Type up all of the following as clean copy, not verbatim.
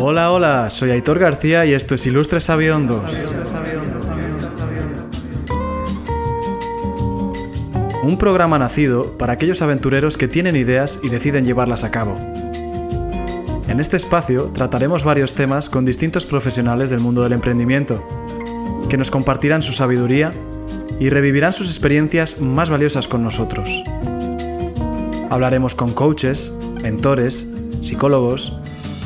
Hola, hola, soy Aitor García y esto es Ilustres Sabiondos. Un programa nacido para aquellos aventureros que tienen ideas y deciden llevarlas a cabo. En este espacio trataremos varios temas con distintos profesionales del mundo del emprendimiento, que nos compartirán su sabiduría y revivirán sus experiencias más valiosas con nosotros. Hablaremos con coaches, mentores, psicólogos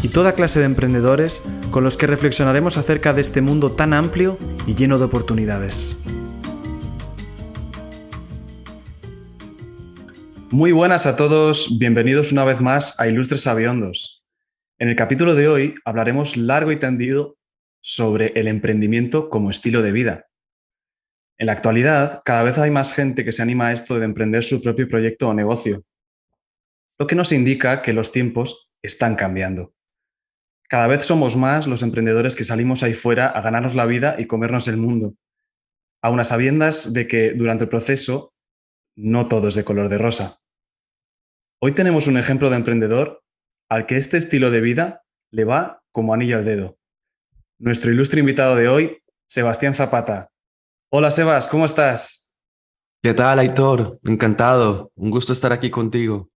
y toda clase de emprendedores con los que reflexionaremos acerca de este mundo tan amplio y lleno de oportunidades. Muy buenas a todos, bienvenidos una vez más a Ilustres Sabiondos. En el capítulo de hoy hablaremos largo y tendido sobre el emprendimiento como estilo de vida. En la actualidad, cada vez hay más gente que se anima a esto de emprender su propio proyecto o negocio, lo que nos indica que los tiempos están cambiando. Cada vez somos más los emprendedores que salimos ahí fuera a ganarnos la vida y comernos el mundo, aun a sabiendas de que durante el proceso no todo es de color de rosa. Hoy tenemos un ejemplo de emprendedor al que este estilo de vida le va como anillo al dedo. Nuestro ilustre invitado de hoy, Sebastián Zapata. Hola Sebas, ¿cómo estás? ¿Qué tal, Aitor? Encantado. Un gusto estar aquí contigo.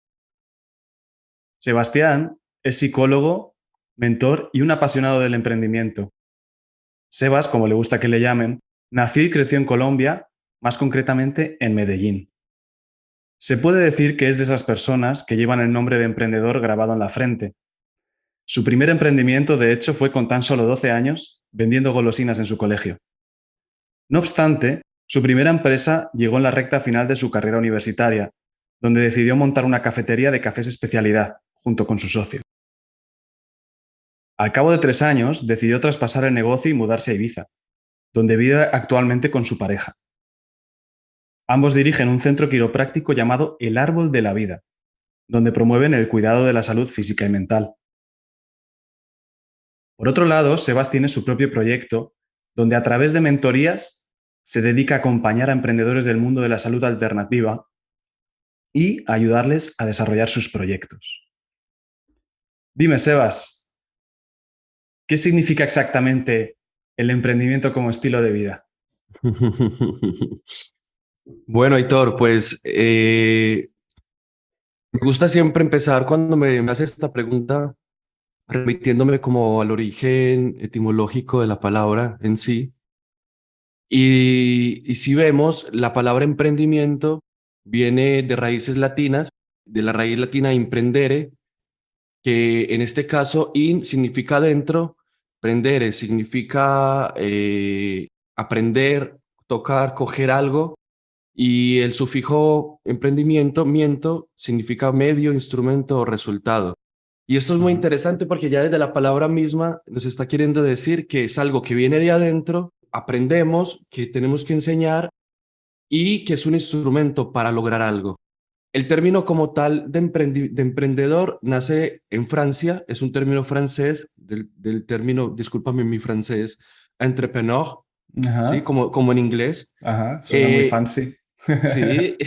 Sebastián es psicólogo, mentor y un apasionado del emprendimiento. Sebas, como le gusta que le llamen, nació y creció en Colombia, más concretamente en Medellín. Se puede decir que es de esas personas que llevan el nombre de emprendedor grabado en la frente. Su primer emprendimiento, de hecho, fue con tan solo 12 años, vendiendo golosinas en su colegio. No obstante, su primera empresa llegó en la recta final de su carrera universitaria, donde decidió montar una cafetería de cafés especialidad, junto con su socio. Al cabo de 3 años, decidió traspasar el negocio y mudarse a Ibiza, donde vive actualmente con su pareja. Ambos dirigen un centro quiropráctico llamado El Árbol de la Vida, donde promueven el cuidado de la salud física y mental. Por otro lado, Sebas tiene su propio proyecto, donde a través de mentorías se dedica a acompañar a emprendedores del mundo de la salud alternativa y a ayudarles a desarrollar sus proyectos. Dime, Sebas, ¿qué significa exactamente el emprendimiento como estilo de vida? Bueno, Aitor, pues me gusta siempre empezar cuando me haces esta pregunta, remitiéndome como al origen etimológico de la palabra en sí. Y si vemos, la palabra emprendimiento viene de raíces latinas, de la raíz latina imprendere, que en este caso in significa dentro, prendere significa aprender, tocar, coger algo, y el sufijo emprendimiento, miento, significa medio, instrumento o resultado. Y esto es muy Ajá. interesante porque ya desde la palabra misma nos está queriendo decir que es algo que viene de adentro, aprendemos, que tenemos que enseñar y que es un instrumento para lograr algo. El término como tal de emprendedor nace en Francia, es un término francés, del término, discúlpame mi francés, entrepreneur, ¿sí? Ajá. Como en inglés. Ajá, suena muy Eh, fancy. sí,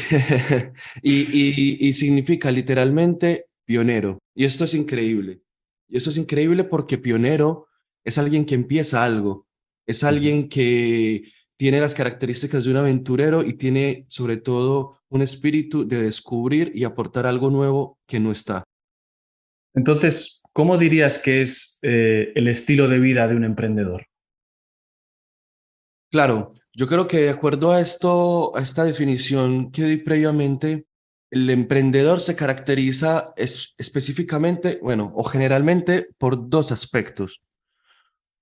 y significa literalmente pionero. Y esto es increíble. Y esto es increíble porque pionero es alguien que empieza algo, es Ujú. alguien que tiene las características de un aventurero y tiene sobre todo un espíritu de descubrir y aportar algo nuevo que no está. Entonces, ¿cómo dirías que es el estilo de vida de un emprendedor? Claro, yo creo que de acuerdo a esto, a esta definición que di previamente, el emprendedor se caracteriza específicamente, bueno, o generalmente por dos aspectos.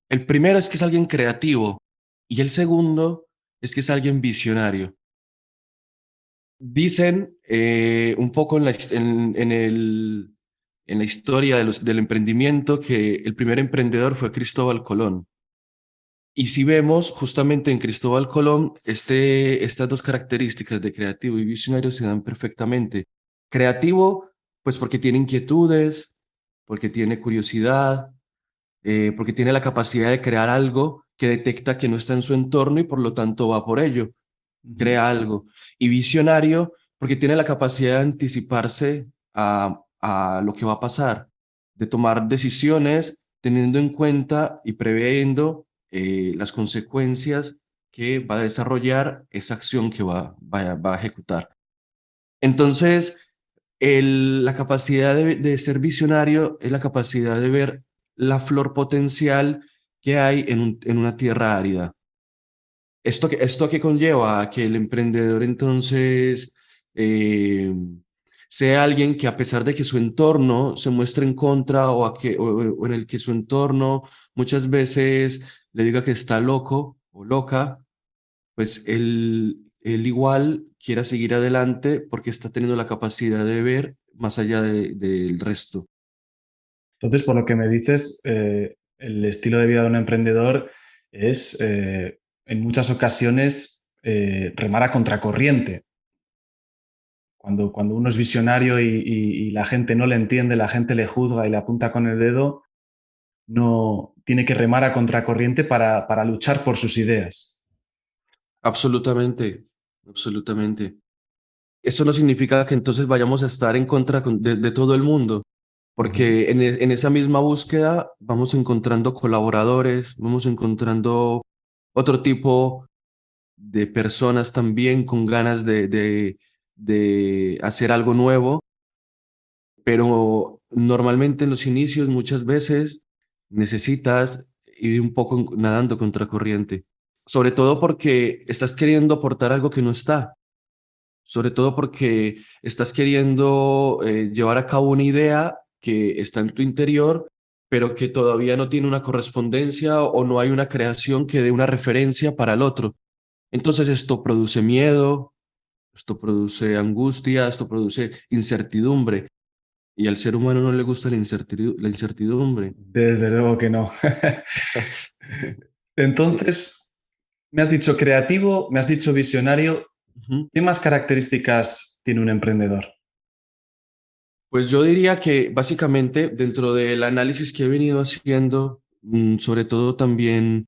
El primero es que es alguien creativo y el segundo es que es alguien visionario. Dicen un poco en la historia del emprendimiento que el primer emprendedor fue Cristóbal Colón. Y si vemos justamente en Cristóbal Colón, estas dos características de creativo y visionario se dan perfectamente. Creativo, pues porque tiene inquietudes, porque tiene curiosidad, porque tiene la capacidad de crear algo que detecta que no está en su entorno y por lo tanto va por ello, Ujú. crea algo. Y visionario, porque tiene la capacidad de anticiparse a lo que va a pasar, de tomar decisiones teniendo en cuenta y previendo las consecuencias que va a desarrollar esa acción que va a ejecutar. Entonces, la capacidad de ser visionario es la capacidad de ver la flor potencial que hay en una tierra árida. ¿Esto qué conlleva? A que el emprendedor entonces eh, sea alguien que, a pesar de que su entorno se muestre en contra, o en el que su entorno muchas veces le diga que está loco o loca, pues él igual quiera seguir adelante porque está teniendo la capacidad de ver más allá del resto. Entonces, por lo que me dices, el estilo de vida de un emprendedor es, en muchas ocasiones, remar a contracorriente. Cuando uno es visionario y la gente no le entiende, la gente le juzga y le apunta con el dedo, no tiene que remar a contracorriente para luchar por sus ideas. Absolutamente, absolutamente. Eso no significa que entonces vayamos a estar en contra de todo el mundo, Ujú. porque en esa misma búsqueda vamos encontrando colaboradores, vamos encontrando otro tipo de personas también con ganas de hacer algo nuevo, pero normalmente en los inicios muchas veces necesitas ir un poco nadando contracorriente, sobre todo porque estás queriendo aportar algo que no está, sobre todo porque estás queriendo llevar a cabo una idea que está en tu interior, pero que todavía no tiene una correspondencia o no hay una creación que dé una referencia para el otro. Entonces esto produce miedo, esto produce angustia, esto produce incertidumbre. Y al ser humano no le gusta la incertidumbre. Desde luego que no. Eh, Entonces, me has dicho creativo, me has dicho visionario. ujú. ¿Qué más características tiene un emprendedor? Pues yo diría que básicamente dentro del análisis que he venido haciendo, sobre todo también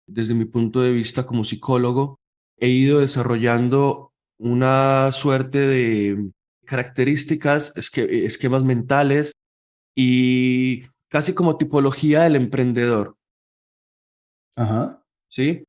desde mi punto de vista como psicólogo, he ido desarrollando una suerte de características, esquemas mentales y casi como tipología del emprendedor, Ajá. ¿sí?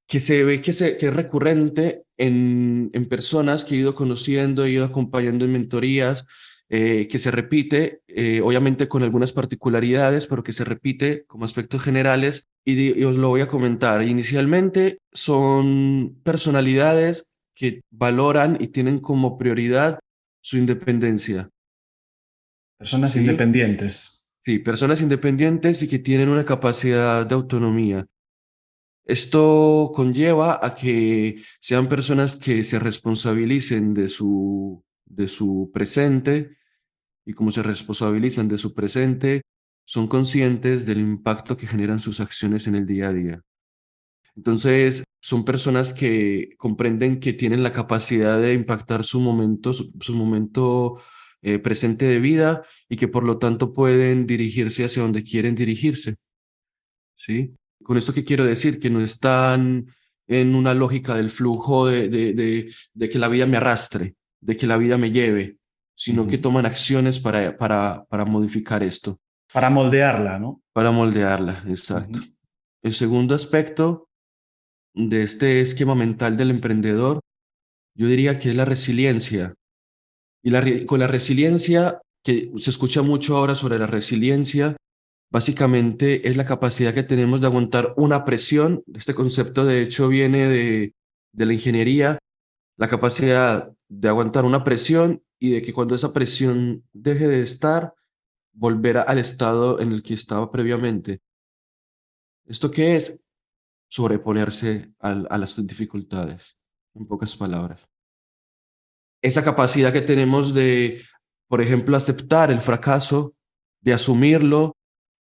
Que se ve que es recurrente en personas que he ido conociendo, he ido acompañando en mentorías, que se repite, obviamente con algunas particularidades, pero que se repite como aspectos generales y os lo voy a comentar. Inicialmente son personalidades que valoran y tienen como prioridad su independencia, Personas ¿sí? independientes. Sí, personas independientes y que tienen una capacidad de autonomía. Esto conlleva a que sean personas que se responsabilicen de su presente, y como se responsabilizan de su presente, son conscientes del impacto que generan sus acciones en el día a día. Entonces, son personas que comprenden que tienen la capacidad de impactar su momento presente de vida, y que por lo tanto pueden dirigirse hacia donde quieren dirigirse. ¿Sí? Con esto, ¿qué quiero decir? Que no están en una lógica del flujo de que la vida me arrastre, de que la vida me lleve, sino que Ujú. toman acciones para modificar esto, Para moldearla, ¿no? para moldearla, exacto. Ujú. El segundo aspecto de este esquema mental del emprendedor, yo diría que es la resiliencia. Y con la resiliencia, que se escucha mucho ahora sobre la resiliencia, básicamente es la capacidad que tenemos de aguantar una presión. Este concepto, de hecho, viene de la ingeniería, la capacidad de aguantar una presión y de que cuando esa presión deje de estar, volver al estado en el que estaba previamente. ¿Esto qué es? Sobreponerse a las dificultades, en pocas palabras. Esa capacidad que tenemos de, por ejemplo, aceptar el fracaso, de asumirlo,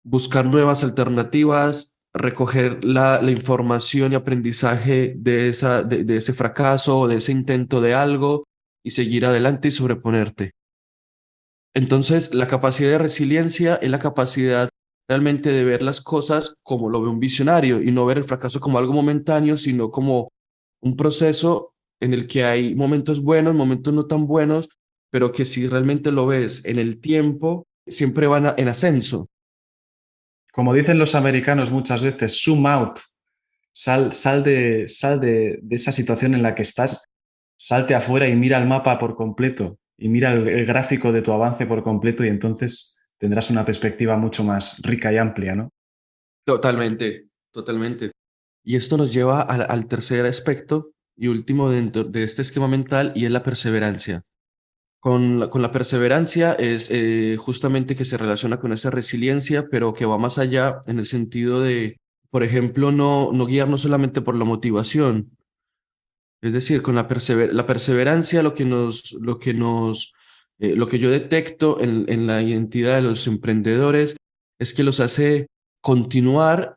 buscar nuevas alternativas, recoger la información y aprendizaje de ese fracaso o de ese intento de algo, y seguir adelante y sobreponerte. Entonces, la capacidad de resiliencia es la capacidad realmente de ver las cosas como lo ve un visionario, y no ver el fracaso como algo momentáneo, sino como un proceso en el que hay momentos buenos, momentos no tan buenos, pero que si realmente lo ves en el tiempo, siempre van en ascenso. Como dicen los americanos muchas veces, zoom out, sal de esa situación en la que estás, salte afuera y mira el mapa por completo y mira el gráfico de tu avance por completo y entonces tendrás una perspectiva mucho más rica y amplia, ¿no? Totalmente, totalmente. Y esto nos lleva al tercer aspecto y último dentro de este esquema mental y es la perseverancia. Con la perseverancia es justamente que se relaciona con esa resiliencia, pero que va más allá en el sentido de, por ejemplo, no guiarnos solamente por la motivación. Es decir, con la perseverancia lo que yo detecto en la identidad de los emprendedores es que los hace continuar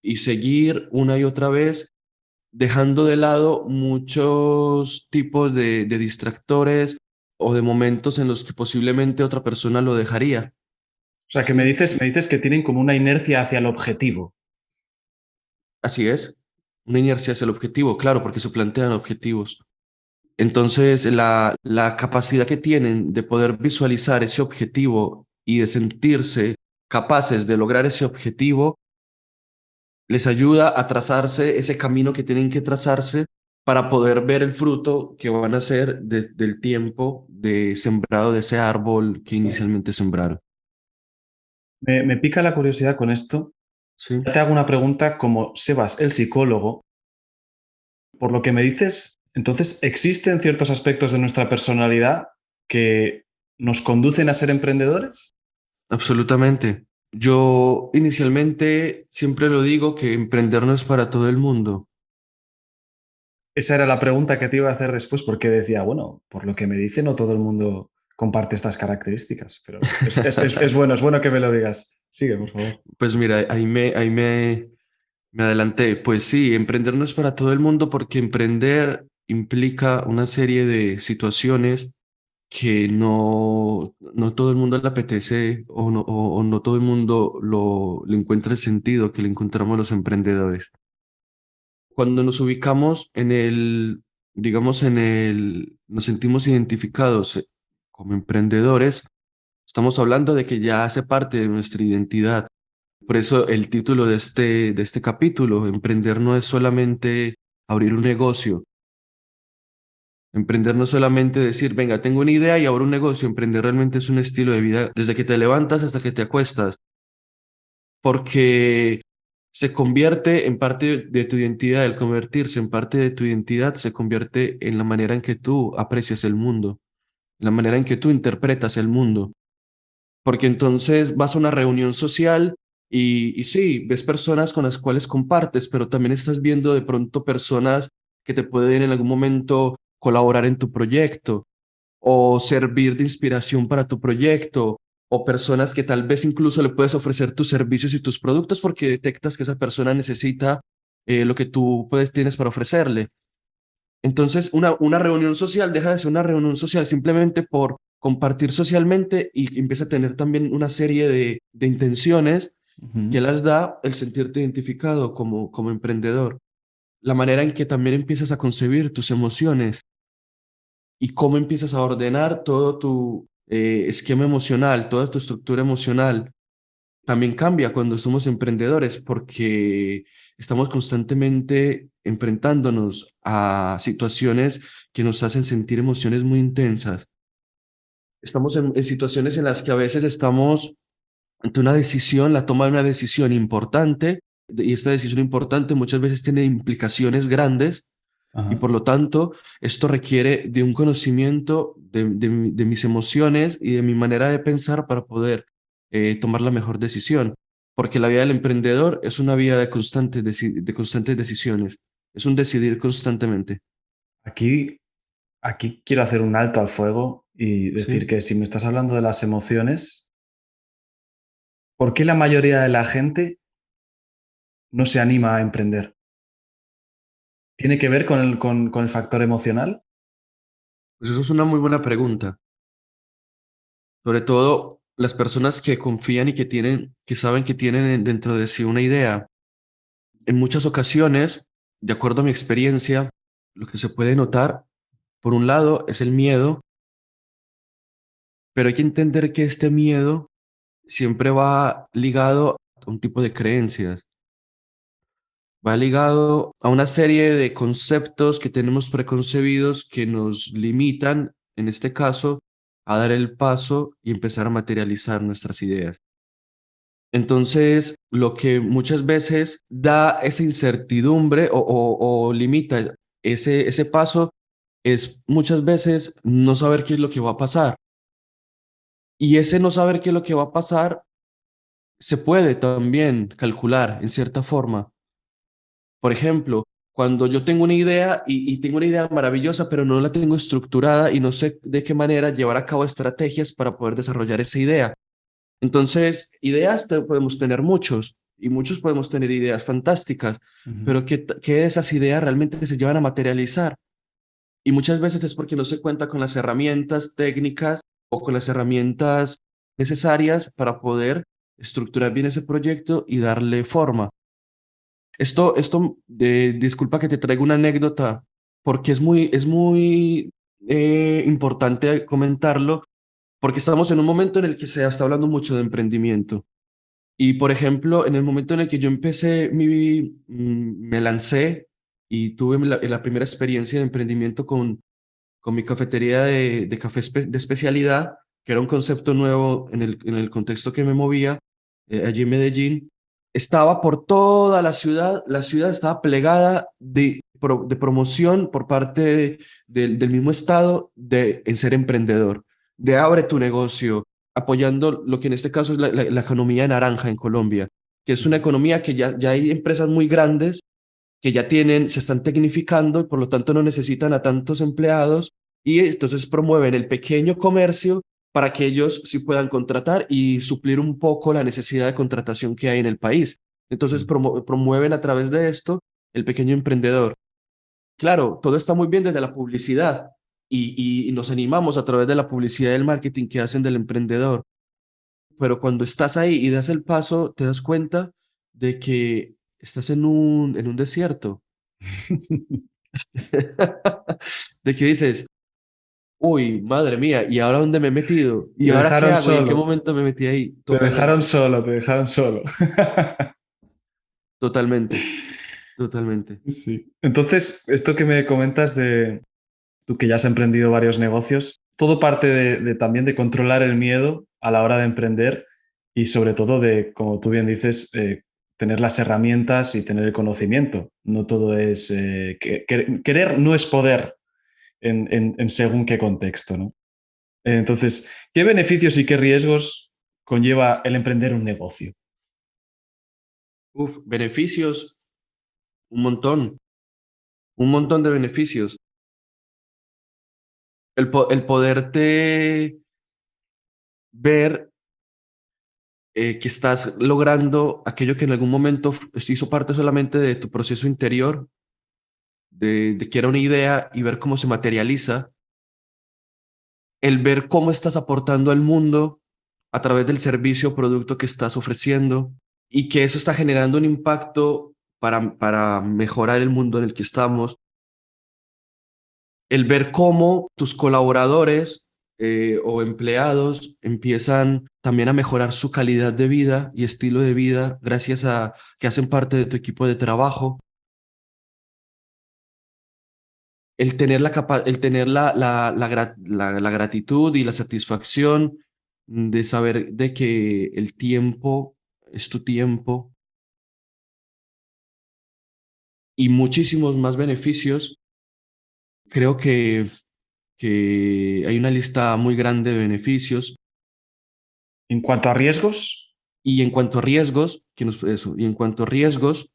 y seguir una y otra vez, dejando de lado muchos tipos de distractores o de momentos en los que posiblemente otra persona lo dejaría. O sea, que Sí, me dices que tienen como una inercia hacia el objetivo. así es. Una inercia hacia el objetivo, claro, porque se plantean objetivos. Entonces, la capacidad que tienen de poder visualizar ese objetivo y de sentirse capaces de lograr ese objetivo les ayuda a trazarse ese camino que tienen que trazarse para poder ver el fruto que van a hacer del tiempo de sembrado de ese árbol que inicialmente sembraron. Me pica la curiosidad con esto. Sí, Te hago una pregunta como Sebas, el psicólogo. Por lo que me dices, entonces, ¿existen ciertos aspectos de nuestra personalidad que nos conducen a ser emprendedores? absolutamente. Yo inicialmente siempre lo digo que emprender no es para todo el mundo. Esa era la pregunta que te iba a hacer después, porque decía, bueno, por lo que me dice, no todo el mundo comparte estas características, pero es bueno que me lo digas. Sigue, por favor. Pues mira, me adelanté. Pues sí, emprender no es para todo el mundo porque emprender implica una serie de situaciones que no todo el mundo le apetece o no todo el mundo le encuentra el sentido que le encontramos los emprendedores. Cuando nos ubicamos digamos, nos sentimos identificados como emprendedores, estamos hablando de que ya hace parte de nuestra identidad. Por eso el título de este capítulo, emprender no es solamente abrir un negocio. Emprender no es solamente decir, venga, tengo una idea y abro un negocio. Emprender realmente es un estilo de vida desde que te levantas hasta que te acuestas, porque se convierte en parte de tu identidad. El convertirse en parte de tu identidad se convierte en la manera en que tú aprecias el mundo, la manera en que tú interpretas el mundo. Porque entonces vas a una reunión social y sí, ves personas con las cuales compartes, pero también estás viendo de pronto personas que te pueden en algún momento colaborar en tu proyecto o servir de inspiración para tu proyecto, o personas que tal vez incluso le puedes ofrecer tus servicios y tus productos porque detectas que esa persona necesita lo que tú tienes para ofrecerle. Entonces, una reunión social deja de ser una reunión social simplemente por compartir socialmente y empieza a tener también una serie de intenciones que Ujú. las da el sentirte identificado como emprendedor. La manera en que también empiezas a concebir tus emociones y cómo empiezas a ordenar todo tu esquema emocional, toda tu estructura emocional. También cambia cuando somos emprendedores porque estamos constantemente enfrentándonos a situaciones que nos hacen sentir emociones muy intensas. Estamos en situaciones en las que a veces estamos ante una decisión, la toma de una decisión importante, y esta decisión importante muchas veces tiene implicaciones grandes y Ajá. por lo tanto, esto requiere de un conocimiento de mis emociones y de mi manera de pensar para poder tomar la mejor decisión. Porque la vida del emprendedor es una vida de constantes decisiones. Es un decidir constantemente. Aquí, aquí quiero hacer un alto al fuego y decir Sí. que si me estás hablando de las emociones, ¿por qué la mayoría de la gente no se anima a emprender? ¿Tiene que ver con el factor emocional? Pues eso es una muy buena pregunta. Sobre todo las personas que confían y que saben que tienen dentro de sí una idea. En muchas ocasiones, de acuerdo a mi experiencia, lo que se puede notar, por un lado, es el miedo, pero hay que entender que este miedo siempre va ligado a un tipo de creencias. Va ligado a una serie de conceptos que tenemos preconcebidos que nos limitan, en este caso, a dar el paso y empezar a materializar nuestras ideas. Entonces, lo que muchas veces da esa incertidumbre o limita ese paso es muchas veces no saber qué es lo que va a pasar. Y ese no saber qué es lo que va a pasar se puede también calcular en cierta forma. Por ejemplo, cuando yo tengo una idea y tengo una idea maravillosa, pero no la tengo estructurada y no sé de qué manera llevar a cabo estrategias para poder desarrollar esa idea. Entonces, ideas podemos tener muchos y muchos podemos tener ideas fantásticas, Ujú. pero ¿qué de esas ideas realmente se llevan a materializar? Y muchas veces es porque no se cuenta con las herramientas técnicas o con las herramientas necesarias para poder estructurar bien ese proyecto y darle forma. Disculpa que te traigo una anécdota, porque es muy importante comentarlo, porque estamos en un momento en el que se está hablando mucho de emprendimiento. Y por ejemplo, en el momento en el que yo me lancé y tuve la primera experiencia de emprendimiento con mi cafetería de café de especialidad, que era un concepto nuevo en el contexto que me movía, allí en Medellín, estaba por toda la ciudad estaba plegada de promoción por parte del mismo Estado en ser emprendedor, de abre tu negocio, apoyando lo que en este caso es la economía naranja en Colombia, que es una Ujú. economía que ya hay empresas muy grandes que ya se están tecnificando y por lo tanto no necesitan a tantos empleados y entonces promueven el pequeño comercio para que ellos sí puedan contratar y suplir un poco la necesidad de contratación que hay en el país. Entonces promueven a través de esto el pequeño emprendedor. Claro, todo está muy bien desde la publicidad y nos animamos a través de la publicidad y el marketing que hacen del emprendedor, pero cuando estás ahí y das el paso, te das cuenta de que estás en un desierto. De que dices, uy, madre mía, ¿y ahora dónde me he metido? ¿Y Te ahora qué dejaron hago? ¿Y en qué solo, momento me metí ahí? te dejaron Totalmente, solo, te dejaron solo. totalmente, totalmente. Sí. Entonces, esto que me comentas de tú que ya has emprendido varios negocios, todo parte también de controlar el miedo a la hora de emprender y sobre todo de, como tú bien dices, tener las herramientas y tener el conocimiento. No todo es querer no es poder en según qué contexto, ¿no? Entonces, ¿qué beneficios y qué riesgos conlleva el emprender un negocio? Uf, beneficios, un montón de beneficios. El poderte ver que estás logrando aquello que en algún momento hizo parte solamente de tu proceso interior, de que era una idea y ver cómo se materializa, el ver cómo estás aportando al mundo a través del servicio o producto que estás ofreciendo y que eso está generando un impacto para mejorar el mundo en el que estamos, el ver cómo tus colaboradores o empleados empiezan también a mejorar su calidad de vida y estilo de vida gracias a que hacen parte de tu equipo de trabajo, el tener la gratitud y la satisfacción de saber de que el tiempo es tu tiempo y muchísimos más beneficios. Creo que hay una lista muy grande de beneficios En cuanto a riesgos, y en cuanto a riesgos, y en cuanto a riesgos,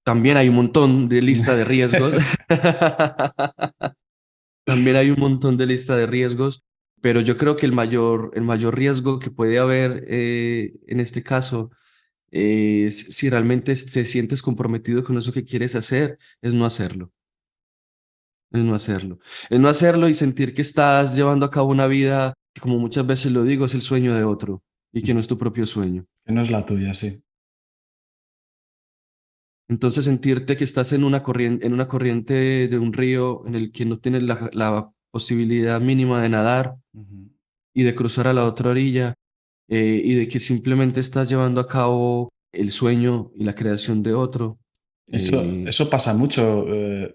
también hay un montón de lista de riesgos. También hay un montón de lista de riesgos, pero yo creo que el mayor riesgo que puede haber en este caso, si realmente te sientes comprometido con eso que quieres hacer, es no hacerlo. Es no hacerlo. Es no hacerlo y sentir que estás llevando a cabo una vida que, como muchas veces lo digo, es el sueño de otro y que no es tu propio sueño. que no es la tuya, sí. Entonces sentirte que estás en una corriente de un río en el que no tienes la posibilidad mínima de nadar Ujú. y de cruzar a la otra orilla y de que simplemente estás llevando a cabo el sueño y la creación de otro. Eh, Eso pasa mucho,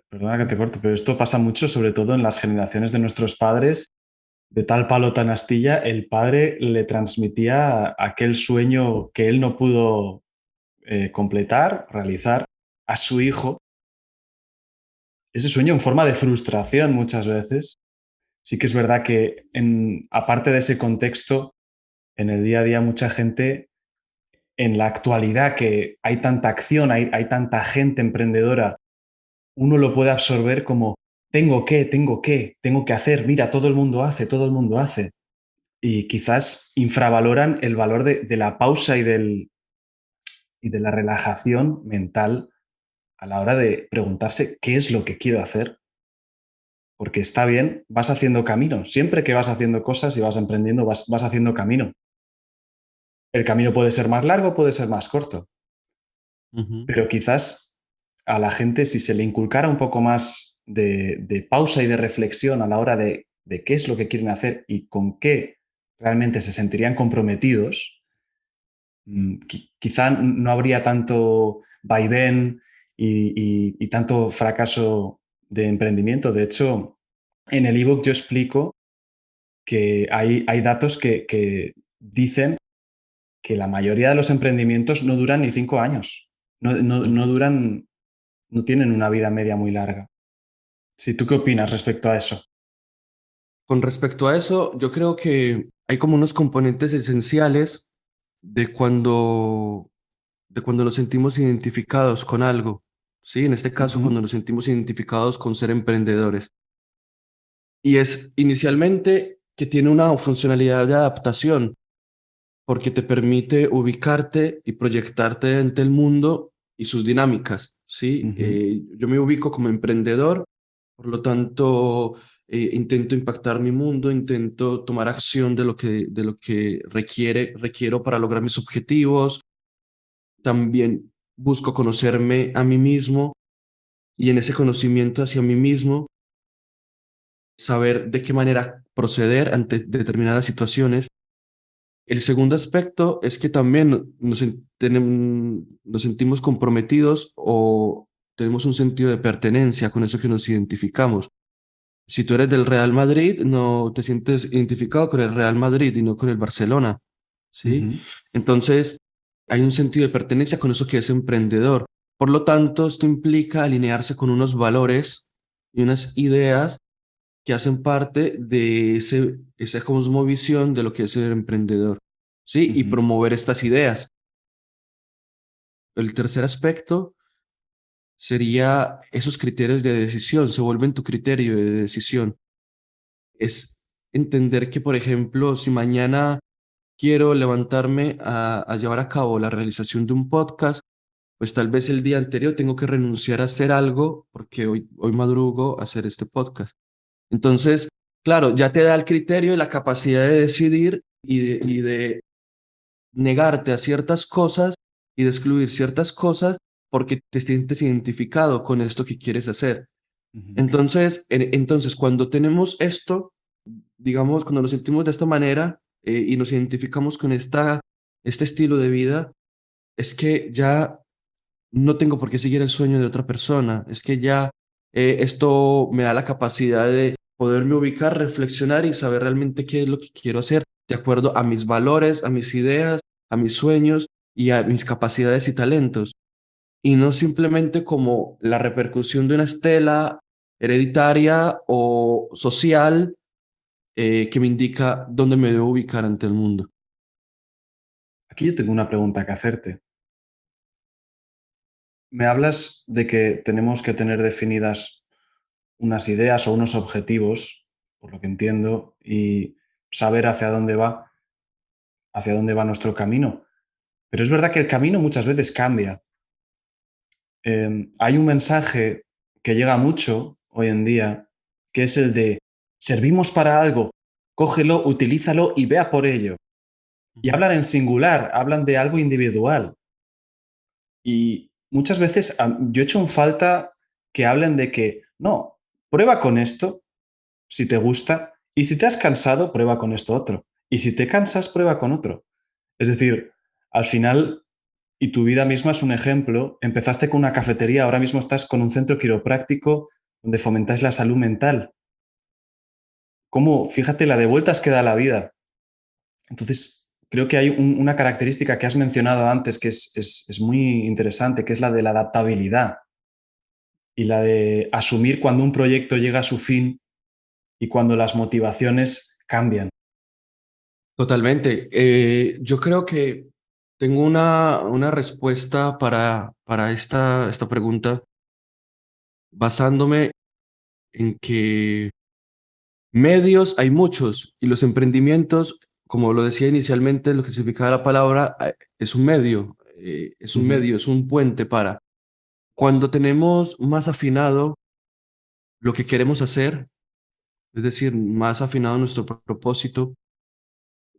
perdona que te corte, pero esto pasa mucho, sobre todo en las generaciones de nuestros padres. De tal palo tan astilla, el padre le transmitía aquel sueño que él no pudo completar, realizar, a su hijo. Ese sueño en forma de frustración muchas veces. Sí que es verdad que, aparte de ese contexto, en el día a día mucha gente, en la actualidad que hay tanta acción, hay tanta gente emprendedora, uno lo puede absorber como tengo que hacer, mira, todo el mundo hace, todo el mundo hace. Y quizás infravaloran el valor de la pausa y de la relajación mental a la hora de preguntarse qué es lo que quiero hacer. Porque está bien, vas haciendo camino. Siempre que vas haciendo cosas y vas emprendiendo, vas haciendo camino. El camino puede ser más largo, puede ser más corto, Ujú. pero quizás a la gente, si se le inculcara un poco más de pausa y de reflexión a la hora de qué es lo que quieren hacer y con qué realmente se sentirían comprometidos, quizá no habría tanto vaivén y tanto fracaso de emprendimiento. De hecho, en el ebook yo explico que hay datos que dicen que la mayoría de los emprendimientos no duran ni 5 años. No Ujú. duran, no tienen una vida media muy larga. Sí, ¿tú qué opinas respecto a eso? Con respecto a eso, yo creo que hay como unos componentes esenciales de cuando, de cuando nos sentimos identificados con algo, ¿sí? En este caso, Ujú, cuando nos sentimos identificados con ser emprendedores. Y es inicialmente que tiene una funcionalidad de adaptación, porque te permite ubicarte y proyectarte ante el mundo y sus dinámicas, ¿sí? ujú, Yo me ubico como emprendedor, por lo tanto, intento impactar mi mundo, intento tomar acción de lo que requiero para lograr mis objetivos. También busco conocerme a mí mismo y en ese conocimiento hacia mí mismo, saber de qué manera proceder ante determinadas situaciones. El segundo aspecto es que también nos sentimos comprometidos o tenemos un sentido de pertenencia con eso que nos identificamos. Si tú eres del Real Madrid, no te sientes identificado con el Real Madrid y no con el Barcelona, ¿sí? ujú, Entonces, hay un sentido de pertenencia con eso que es emprendedor. Por lo tanto, esto implica alinearse con unos valores y unas ideas que hacen parte de esa cosmovisión de lo que es ser emprendedor, ¿sí? Y ujú, promover estas ideas. El tercer aspecto sería esos criterios de decisión, se vuelven tu criterio de decisión. Es entender que, por ejemplo, si mañana quiero levantarme a llevar a cabo la realización de un podcast, pues tal vez el día anterior tengo que renunciar a hacer algo porque hoy madrugo a hacer este podcast. Entonces, claro, ya te da el criterio y la capacidad de decidir y de negarte a ciertas cosas y de excluir ciertas cosas porque te sientes identificado con esto que quieres hacer. ujú. Entonces, cuando tenemos esto, digamos, cuando nos sentimos de esta manera y nos identificamos con este estilo de vida, es que ya no tengo por qué seguir el sueño de otra persona. Es que ya esto me da la capacidad de poderme ubicar, reflexionar y saber realmente qué es lo que quiero hacer de acuerdo a mis valores, a mis ideas, a mis sueños y a mis capacidades y talentos. Y no simplemente como la repercusión de una estela hereditaria o social que me indica dónde me debo ubicar ante el mundo. Aquí yo tengo una pregunta que hacerte. Me hablas de que tenemos que tener definidas unas ideas o unos objetivos, por lo que entiendo, y saber hacia dónde va nuestro camino. Pero es verdad que el camino muchas veces cambia. Hay un mensaje que llega mucho hoy en día, que es el de servimos para algo, cógelo, utilízalo y vea por ello. Y Ujú. hablan en singular, hablan de algo individual. Y muchas veces yo echo en falta que hablen de que, no, prueba con esto, si te gusta, y si te has cansado, prueba con esto otro. Y si te cansas, prueba con otro. Es decir, al final, y tu vida misma es un ejemplo, empezaste con una cafetería, ahora mismo estás con un centro quiropráctico donde fomentáis la salud mental. ¿Cómo? Fíjate la de vueltas que da la vida. Entonces, creo que hay una característica que has mencionado antes que es muy interesante, que es la de la adaptabilidad y la de asumir cuando un proyecto llega a su fin y cuando las motivaciones cambian. Totalmente. Yo creo que tengo una respuesta para esta pregunta basándome en que medios hay muchos y los emprendimientos, como lo decía inicialmente, lo que significaba la palabra, es un medio, Ujú. es un puente para cuando tenemos más afinado lo que queremos hacer, es decir, más afinado nuestro propósito,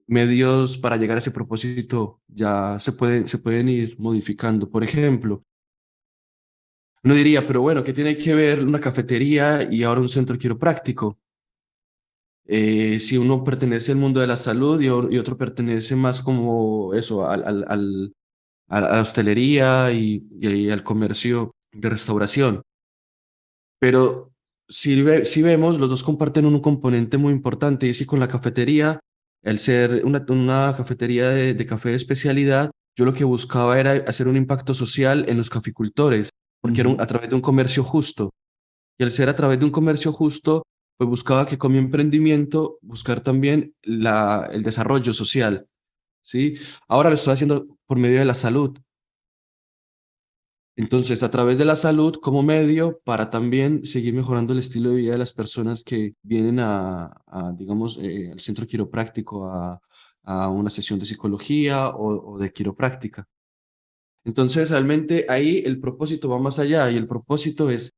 medios para llegar a ese propósito ya se pueden ir modificando. Por ejemplo, uno diría, pero bueno, ¿qué tiene que ver una cafetería y ahora un centro quiropráctico? Si uno pertenece al mundo de la salud y otro pertenece más como eso, a la hostelería y al comercio de restauración. Pero si vemos, los dos comparten un componente muy importante y es que con la cafetería, al ser una cafetería de café de especialidad, yo lo que buscaba era hacer un impacto social en los caficultores, porque era Ujú. a través de un comercio justo. Y al ser a través de un comercio justo, pues buscaba que con mi emprendimiento buscar también el desarrollo social, ¿sí? Ahora lo estoy haciendo por medio de la salud. Entonces, a través de la salud como medio para también seguir mejorando el estilo de vida de las personas que vienen digamos, al centro quiropráctico a una sesión de psicología o de quiropráctica. Entonces, realmente ahí el propósito va más allá y el propósito es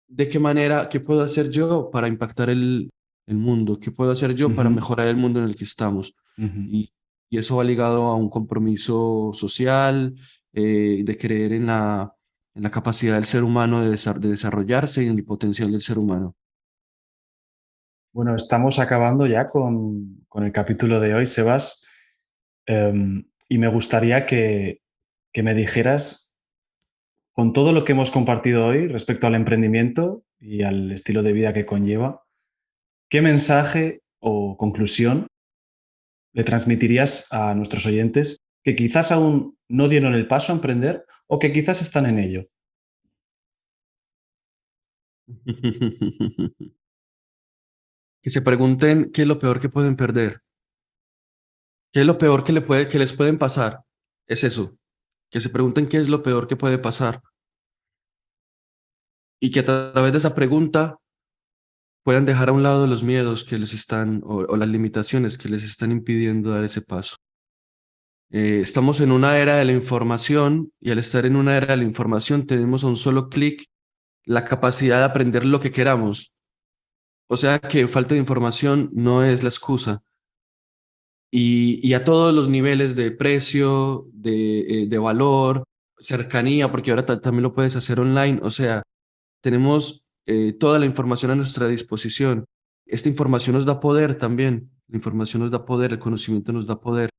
de qué manera, qué puedo hacer yo para impactar el mundo, qué puedo hacer yo para Ujú. mejorar el mundo en el que estamos. Ujú. Y, y eso va ligado a un compromiso social, de creer en la capacidad del ser humano de desarrollarse y en el potencial del ser humano. Bueno, estamos acabando ya con el capítulo de hoy, Sebas, y me gustaría que me dijeras, con todo lo que hemos compartido hoy respecto al emprendimiento y al estilo de vida que conlleva, ¿qué mensaje o conclusión le transmitirías a nuestros oyentes que quizás aún no dieron el paso a emprender o que quizás están en ello? Que se pregunten qué es lo peor que pueden perder, qué es lo peor que les pueden pasar. Es eso, que se pregunten qué es lo peor que puede pasar y que a través de esa pregunta puedan dejar a un lado los miedos que les están o las limitaciones que les están impidiendo dar ese paso. Estamos en una era de la información y al estar en una era de la información tenemos a un solo clic la capacidad de aprender lo que queramos. O sea que falta de información no es la excusa. Y a todos los niveles de precio, de valor, cercanía, porque ahora también lo puedes hacer online. O sea, tenemos toda la información a nuestra disposición. Esta información nos da poder también. La información nos da poder, el conocimiento nos da poder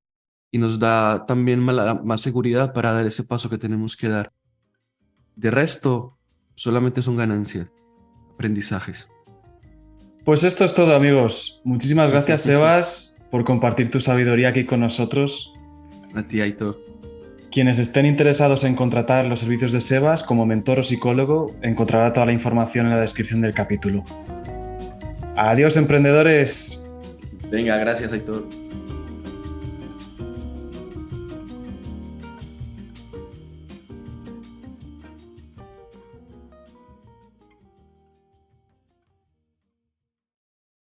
y nos da también más seguridad para dar ese paso que tenemos que dar. De resto, solamente son ganancias, aprendizajes. Pues esto es todo, amigos. Muchísimas gracias, Sebas, por compartir tu sabiduría aquí con nosotros. A ti, Aitor. Quienes estén interesados en contratar los servicios de Sebas como mentor o psicólogo, encontrará toda la información en la descripción del capítulo. Adiós, emprendedores. Venga, gracias, Aitor.